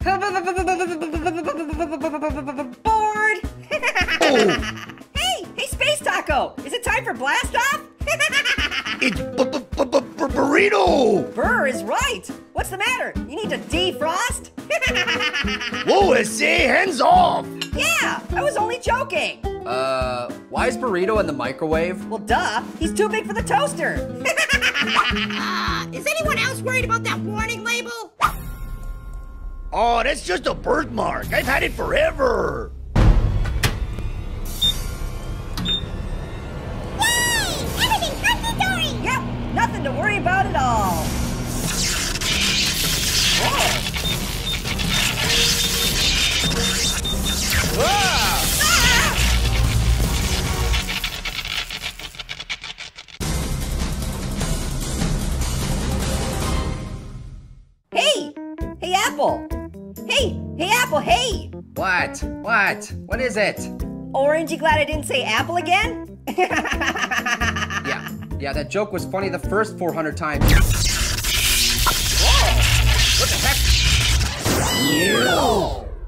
Bored! Hey, Space Taco! Is it time for blast off? It's burrito! Burr is right! What's the matter? You need to defrost? Whoa, I say, hands off! Yeah, I was only joking! Why is burrito in the microwave? Well, duh, he's too big for the toaster! Is anyone else worried about that warning label? Oh, that's just a birthmark. I've had it forever. Yay! Everything's hunky-dory! Yep, nothing to worry about at all. Whoa. Ah! Hey Apple! Hey Apple, hey! What? What is it? Orange, you glad I didn't say apple again? Yeah, that joke was funny the first 400 times. Whoa! What the heck?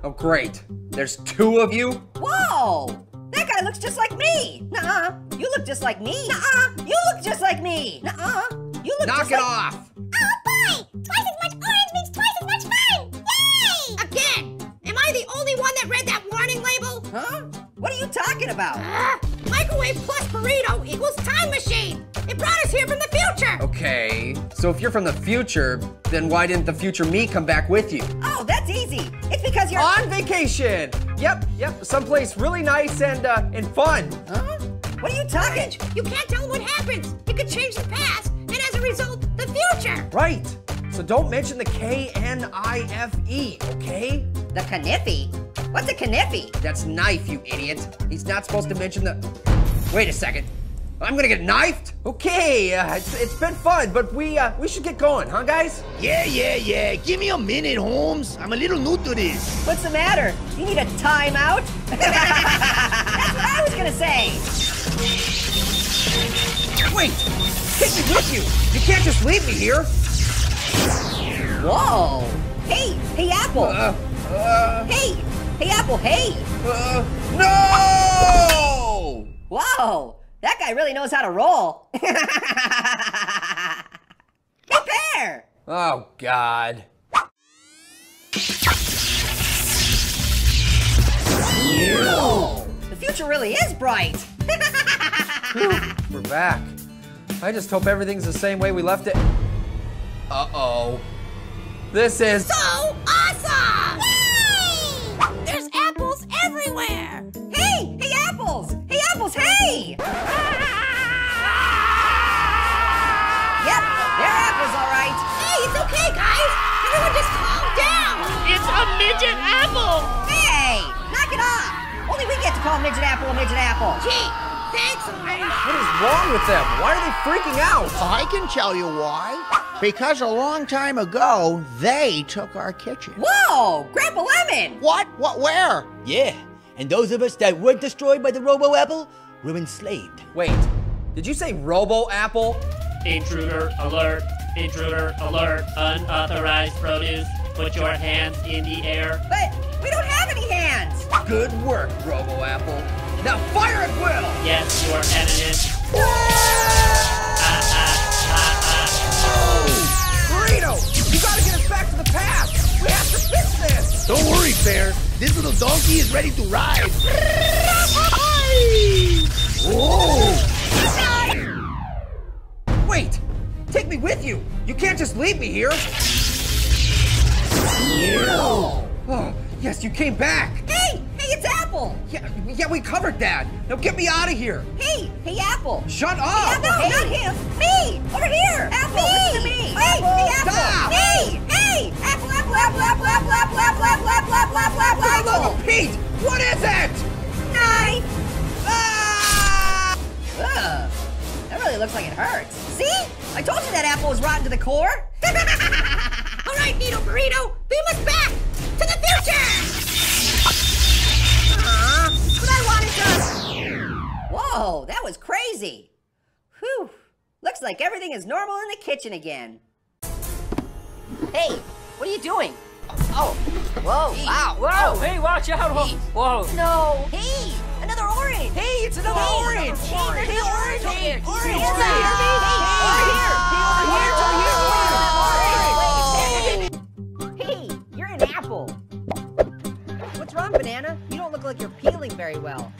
Oh, great. There's two of you? Whoa! That guy looks just like me! Nuh-uh, you look just like me! Nuh-uh, you look just like me! Nuh-uh, you look Knock just it like... off! Oh boy! Twice as much orange means twice as much fun! Yay! Again! Am I the only one that read that warning label? Huh? What are you talking about? Microwave plus burrito equals time machine! It brought us here from the future! Okay, so if you're from the future, then why didn't the future me come back with you? Oh, that's easy. It's because you're... On vacation! Yep, someplace really nice and fun. Huh? What are you talking? You can't tell what happens. It could change the past, and as a result, the future. Right, so don't mention the K-N-I-F-E, okay? The kniffy? What's a kniffy? That's knife, you idiot. He's not supposed to mention the... Wait a second. I'm gonna get knifed? Okay, it's been fun, but we should get going, huh, guys? Yeah. Give me a minute, Holmes. I'm a little new to this. What's the matter? You need a timeout? That's what I was gonna say. Wait, take me with you. You can't just leave me here. Whoa. Hey Apple. Hey Apple, hey. No! Whoa. That guy really knows how to roll. Hey, Pear! Oh, God. The future really is bright. We're back. I just hope everything's the same way we left it. Uh-oh. This is... So awesome! Yay! There's apples everywhere! Hey apples! Hey apples, hey! Yep, they're apples, all right. Hey, it's okay, guys! Everyone just calm down! It's a midget apple! Hey, knock it off! Only we get to call midget apple a midget apple. Gee, thanks, Orange. What is wrong with them? Why are they freaking out? I can tell you why. Because a long time ago, they took our kitchen. Whoa, Grandpa Lemon! What? Where? Yeah, and those of us that weren't destroyed by the Robo-Apple were enslaved. Wait, did you say Robo-Apple? Intruder alert! Intruder alert! Unauthorized produce. Put your hands in the air. But we don't have any hands! Good work, Robo-Apple. Now fire at will! Yes, your evidence. Burrito, you gotta get us back to the past! We have to fix this! Don't worry, Bear. This little donkey is ready to ride. Whoa! Wait! Take me with you! You can't just leave me here! Oh, yes, you came back! Hey, it's Apple! Yeah, we covered that! Now get me out of here! Hey, Apple! Shut up! Apple, no, not him! Me! Over here! Apple, listen to me! Hey, Apple! Stop! Hey! Apple! Apple! Pete! What is it? Knife! Ah! Ugh, that really looks like it hurts. See? I told you that apple was rotten to the core. All right, Needle Burrito, beam us back to the future! But I wanted to... Whoa, that was crazy. Whew. Looks like everything is normal in the kitchen again. Hey, what are you doing? Oh, Whoa, wow. Whoa, hey, watch out. Whoa. No. Hey, another orange. Hey, it's another orange. Hey, there's orange over here. Orange. Hey, you're an apple. What's wrong, Banana? You don't look like you're peeling very well.